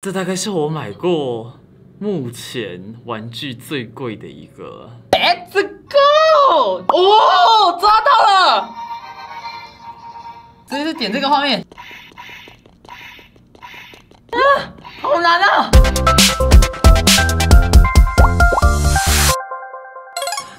这大概是我买过目前玩具最贵的一个。Let's go！ 哦，抓到了！直接是点这个画面。啊，好难啊！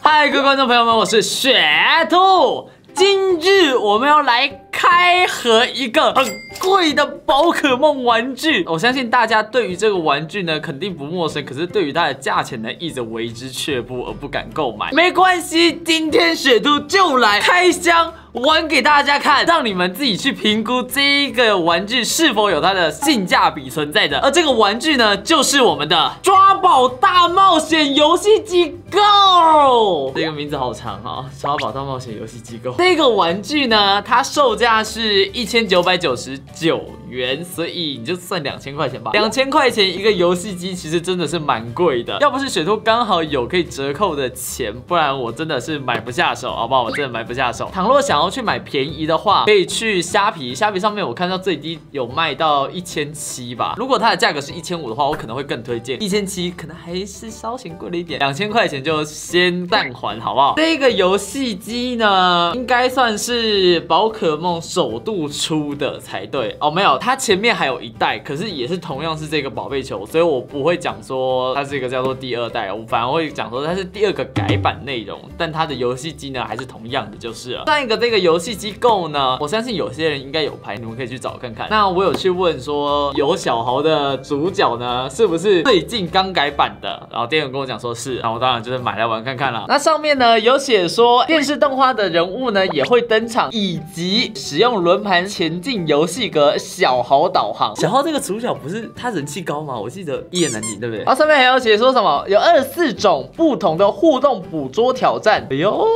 嗨，各位观众朋友们，我是雪兔。今日我们要来开盒一个很贵的宝可梦玩具。我相信大家对于这个玩具呢肯定不陌生，可是对于它的价钱呢一直为之却步而不敢购买。没关系，今天雪兔就来开箱玩给大家看，让你们自己去评估这一个玩具是否有它的性价比存在的。而这个玩具呢，就是我们的抓宝大冒险游戏机构。这个名字好长哈，抓宝大冒险游戏机构。这个玩具呢，它售价是1999元，所以你就算2000块钱吧。2000块钱一个游戏机，其实真的是蛮贵的。要不是雪兔刚好有可以折扣的钱，不然我真的是买不下手，好不好？我真的买不下手。倘若想要去买便宜的话，可以去虾皮，虾皮上面我看到最低有卖到1700吧。如果它的价格是1500的话，我可能会更推荐。1700可能还是稍显贵了一点，2000块钱就先暂缓，好不好？这个游戏机呢，应该算是宝可梦首度出的才对哦，没有，它前面还有一代，可是也是同样是这个宝贝球，所以我不会讲说它是一个叫做第二代，我反而会讲说它是第二个改版内容，但它的游戏机呢还是同样的就是了。上一个这个游戏机构呢，我相信有些人应该有拍，你们可以去找看看。那我有去问说，有小豪的主角呢是不是最近刚改版的？然后店员跟我讲说是，那我当然就是买来玩看看啦。那上面呢有写说电视动画的人物呢也会登场，以及使用轮盘前进游戏格小豪导航。小豪这个主角不是他人气高吗？我记得一言难尽，对不对？然后上面还有写说什么有24种不同的互动捕捉挑战。哎呦，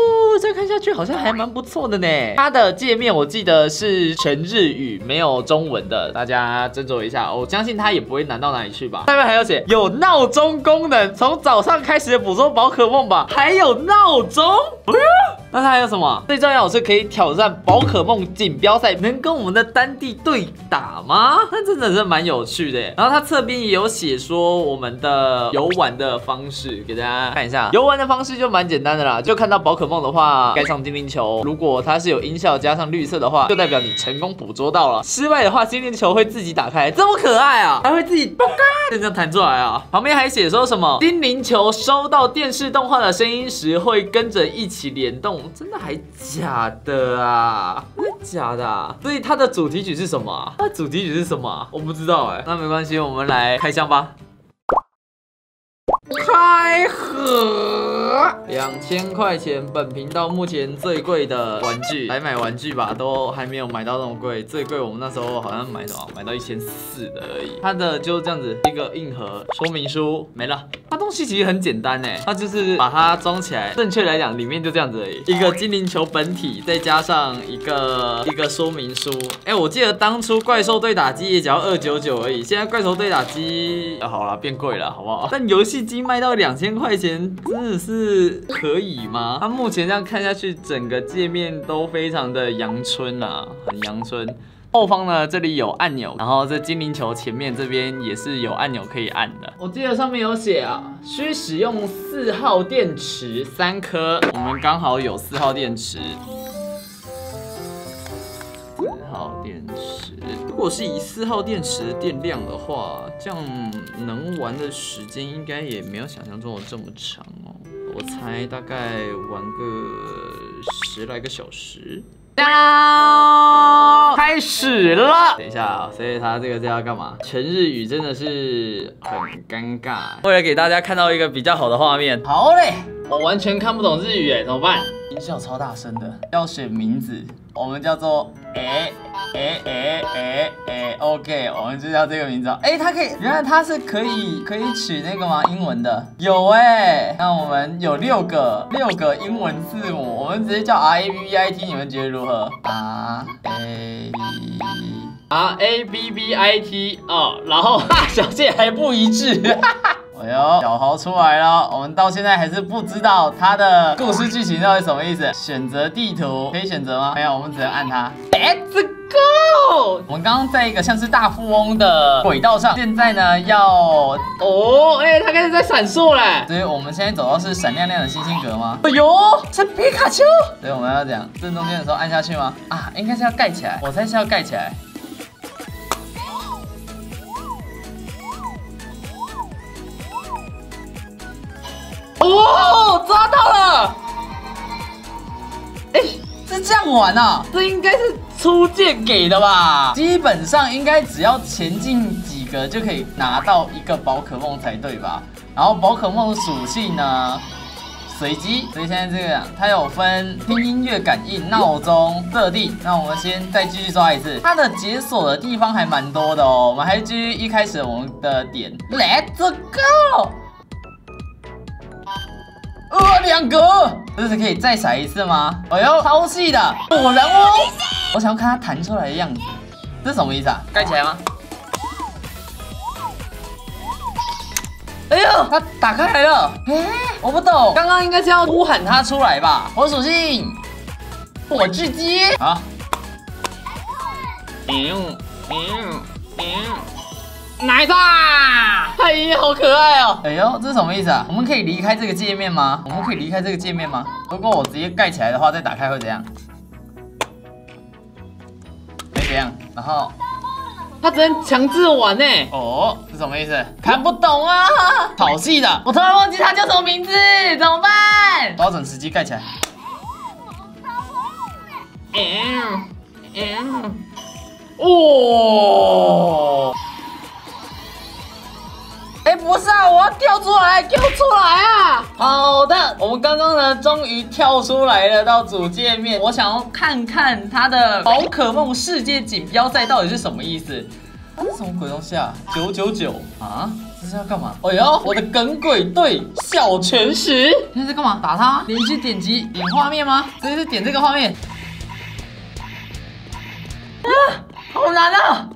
再看下去好像还蛮不错的呢。它的界面我记得是全日语，没有中文的，大家斟酌一下。我相信它也不会难到哪里去吧。上面还有写有闹钟功能，从早上开始捕捉宝可梦吧，还有闹钟。那它还有什么？最重要的是可以挑战宝可梦锦标赛，能跟我们的丹帝对打吗？那真的是蛮有趣的耶。然后它侧边也有写说我们的游玩的方式，给大家看一下。游玩的方式就蛮简单的啦，就看到宝可梦的话，该上精灵球。如果它是有音效加上绿色的话，就代表你成功捕捉到了。失败的话，精灵球会自己打开，这么可爱啊！还会自己就这样弹出来啊。旁边还写说什么精灵球收到电视动画的声音时，会跟着一起联动。真的还假的啊？真的假的啊？所以它的主题曲是什么啊？它的主题曲是什么啊？我不知道哎。那没关系，我们来开箱吧。开盒，2000块钱，本频道目前最贵的玩具，来买玩具吧，都还没有买到那么贵，最贵我们那时候好像买什么，买到1400的而已。它的就这样子，一个硬盒，说明书没了。它东西其实很简单哎，它就是把它装起来，正确来讲，里面就这样子而已，一个精灵球本体，再加上一个说明书。哎，我记得当初怪兽对打机也只要299而已，现在怪兽对打机好啦，变贵了，好不好？但游戏机卖到2000块钱，真的是可以吗？它目前这样看下去，整个界面都非常的阳春啊，很阳春。后方呢，这里有按钮，然后这精灵球前面这边也是有按钮可以按的。我记得上面有写啊，需使用4号电池3颗，我们刚好有4号电池。4号电池，如果是以4号电池的电量的话，这样能玩的时间应该也没有想象中的这么长哦。我猜大概玩个10来个小时。开始了，等一下啊，所以它这个要干嘛？全日语真的是很尴尬。为了给大家看到一个比较好的画面，好嘞，我完全看不懂日语哎，怎么办？音效超大声的，要选名字，我们叫做OK， 我们就叫这个名字。它可以，原来它是可以取那个吗？英文的有哎，那我们有6个英文字母，我们直接叫 RABBIT， 你们觉得如何？RABBIT 哦，然后小姐还不一致。哎呦，小豪出来了，我们到现在还是不知道它的故事剧情到底什么意思。选择地图可以选择吗？没有，我们只能按它。Let's go。我们刚刚在一个像是大富翁的轨道上，现在呢要它开始在闪烁了。所以我们现在走到是闪亮亮的星星格吗？哎呦，是皮卡丘。所以我们要讲正中间的时候按下去吗？啊，应该是要盖起来，我猜是要盖起来。哦，抓到了！是这样玩啊？这应该是初见给的吧？基本上应该只要前进几个就可以拿到一个宝可梦才对吧？然后宝可梦的属性呢，随机，所以现在这个它有分听音乐感应、闹钟、设定。那我们再继续抓一次，它的解锁的地方还蛮多的哦。我们还继续一开始我们的点 ，Let's go。2格，这是可以再甩一次吗？哎呦，超细的果然哦！我想要看它弹出来的样子，这是什么意思啊？盖起来吗？哎呦，它打开来了！我不懂，刚刚应该是要呼喊它出来吧？火属性，火巨鸡啊奶子，哎呀，好可爱哦！哎呦，这是什么意思啊？我们可以离开这个界面吗？如果我直接盖起来的话，再打开会怎样？没怎样。然后他只能强制玩呢。哦，是什么意思？看不懂啊！好细的，我突然忘记他叫什么名字，怎么办？抓准时机盖起来。哦。不是啊，我要跳出来，给我出来啊！好的，我们刚刚呢，终于跳出来了，到主界面。我想要看看它的宝可梦世界锦标赛到底是什么意思。这是什么鬼东西啊？999啊？这是要干嘛？哎呦，我的耿鬼队小拳石，现在在干嘛？打他？连续点击点画面吗？直接是点这个画面。啊，好难啊！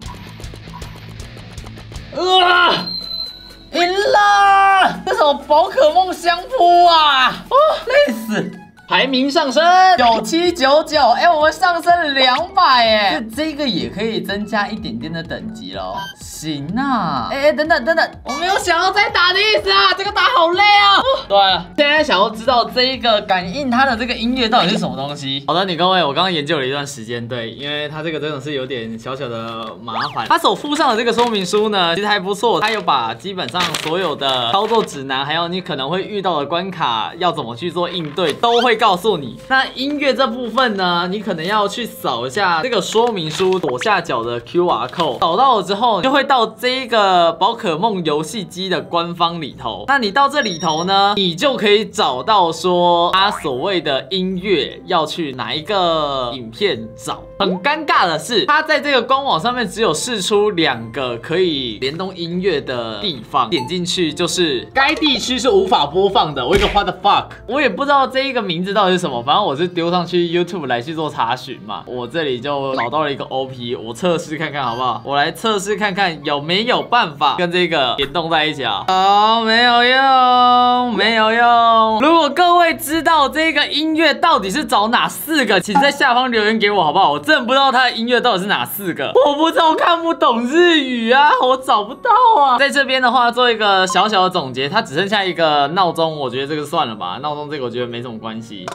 赢了！这什么宝可梦相扑啊？累死！排名上升9799，我们上升200哎，这个也可以增加一点点的等级咯。行啊，等等，我没有想要再打的意思啊，这个打好累啊。对了，现在想要知道这一个感应它的这个音乐到底是什么东西？好的，各位，我刚刚研究了一段时间，对，因为它这个真的是有点小小的麻烦。它所附上的这个说明书呢，其实还不错，它有把基本上所有的操作指南，还有你可能会遇到的关卡要怎么去做应对，都会告诉你。那音乐这部分呢，你可能要去扫一下这个说明书左下角的 QR code， 扫到了之后就会到这个宝可梦游戏机的官方里头。那你到这里头呢，你就可以找到说它所谓的音乐要去哪一个影片找。很尴尬的是，它在这个官网上面只有释出2个可以联动音乐的地方，点进去就是该地区是无法播放的。我一个 what the fuck， 我也不知道这一个名字到底是什么，反正我是丢上去 YouTube 来去做查询嘛。我这里就找到了一个 OP， 我测试看看好不好？我来测试看看有没有办法跟这个联动在一起啊？好，没有用。如果各位知道这个音乐到底是找哪4个，请在下方留言给我好不好？我真的不知道它的音乐到底是哪4个，我不知道，我看不懂日语啊，我找不到啊。在这边的话，做一个小小的总结，它只剩下一个闹钟，我觉得这个算了吧，闹钟这个我觉得没什么关系。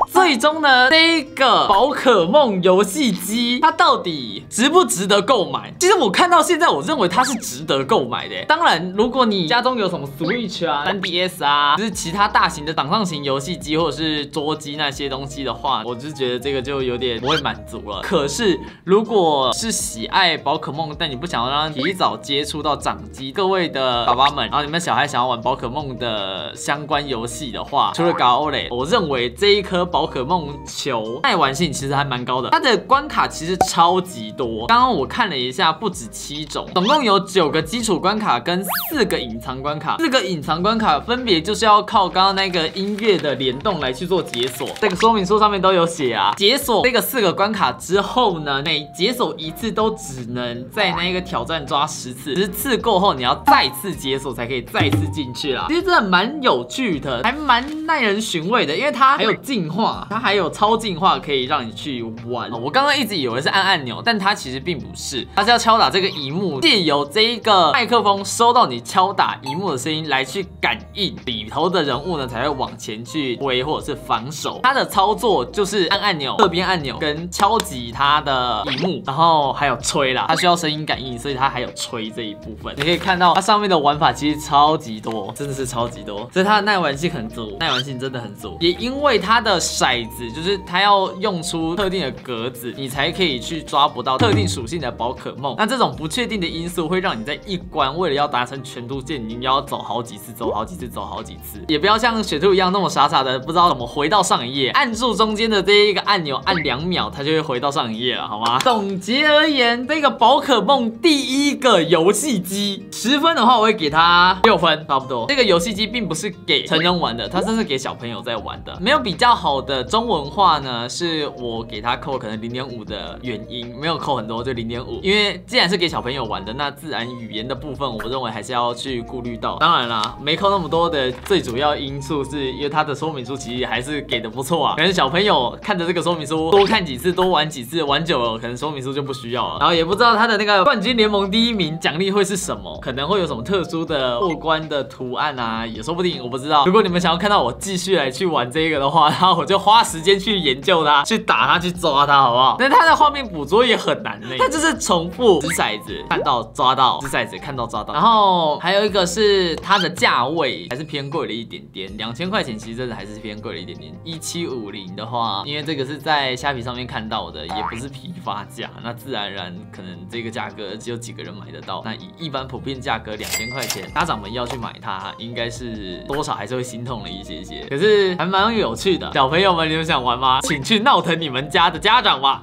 最终呢，这个宝可梦游戏机它到底值不值得购买？其实我看到现在，我认为它是值得购买的。当然，如果你家中有什么 Switch 啊、3DS 啊，就是其他大型的掌上型游戏机或者是桌机那些东西的话，我就觉得这个就有点不会满足了。可是，如果是喜爱宝可梦，但你不想要让它提早接触到掌机，各位的爸爸们，然后你们小孩想要玩宝可梦的相关游戏的话，除了搞欧蕾，我认为这一颗宝可梦球耐玩性其实还蛮高的，它的关卡其实超级多。刚刚我看了一下，不止7种，总共有9个基础关卡跟4个隐藏关卡。4个隐藏关卡分别就是要靠刚刚那个音乐的联动来去做解锁。这个说明书上面都有写啊。解锁这个4个关卡之后呢，每解锁一次都只能在那个挑战抓10次，10次过后你要再次解锁才可以再次进去啦。其实真的蛮有趣的，还蛮耐人寻味的，因为它还有进化。话，它还有超进化可以让你去玩。我刚刚一直以为是按按钮，但它其实并不是，它是要敲打这个萤幕，借由这一个麦克风收到你敲打萤幕的声音来去感应里头的人物呢，才会往前去推或者是防守。它的操作就是按按钮、侧边按钮跟敲击它的萤幕，然后还有吹啦，它需要声音感应，所以它还有吹这一部分。你可以看到它上面的玩法其实超级多，真的是超级多，所以它的耐玩性很足，耐玩性真的很足。也因为它的骰子就是它要用出特定的格子，你才可以去抓不到特定属性的宝可梦。那这种不确定的因素会让你在一关为了要达成全都见，你要走好几次，走好几次，走好几次。也不要像雪兔一样那么傻傻的不知道怎么回到上一页，按住中间的这一个按钮，按2秒，它就会回到上一页了，好吗？总结而言，这个宝可梦第一个游戏机10分的话，我会给它6分，差不多。这个游戏机并不是给成人玩的，它真是给小朋友在玩的。没有比较好的中文化呢，是我给它扣可能0.5的原因，没有扣很多，就0.5。因为既然是给小朋友玩的，那自然语言的部分，我认为还是要去顾虑到。当然啦，没扣那么多的最主要因素是因为它的说明书其实还是给的不错啊。可能小朋友看着这个说明书多看几次，多玩几次，玩久了可能说明书就不需要了。然后也不知道它的那个冠军联盟第1名奖励会是什么，可能会有什么特殊的过关的图案啊，也说不定，我不知道。如果你们想要看到我继续来去玩这个的话，然后我就花时间去研究它，去打它，去抓它，好不好？那它的画面捕捉也很难呢，它就是重复掷骰子，看到抓到，掷骰子看到抓到。然后还有一个是它的价位还是偏贵了一点点，2000块钱其实真的还是偏贵了一点点。1750的话，因为这个是在虾皮上面看到的，也不是批发价，那自然而然可能这个价格只有几个人买得到。那以一般普遍价格2000块钱，家长们要去买它，应该是多少还是会心痛了一些些。可是还蛮有趣的，小朋友们，你们想玩吗？请去闹腾你们家的家长吧！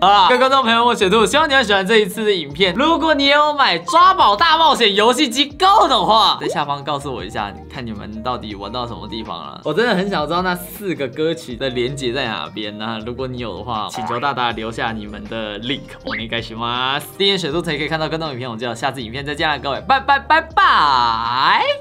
好啦，各位观众朋友，我雪兔，希望你们喜欢这一次的影片。如果你也有买抓宝大冒险游戏机 Go 的话，在下方告诉我一下，看你们到底玩到什么地方了。我真的很想知道那4个歌曲的连结在哪边呢？如果你有的话，请求大大留下你们的 link， 我应该喜欢。订阅雪兔才可以看到更多影片，我们就下次影片再见了，各位，拜拜拜拜。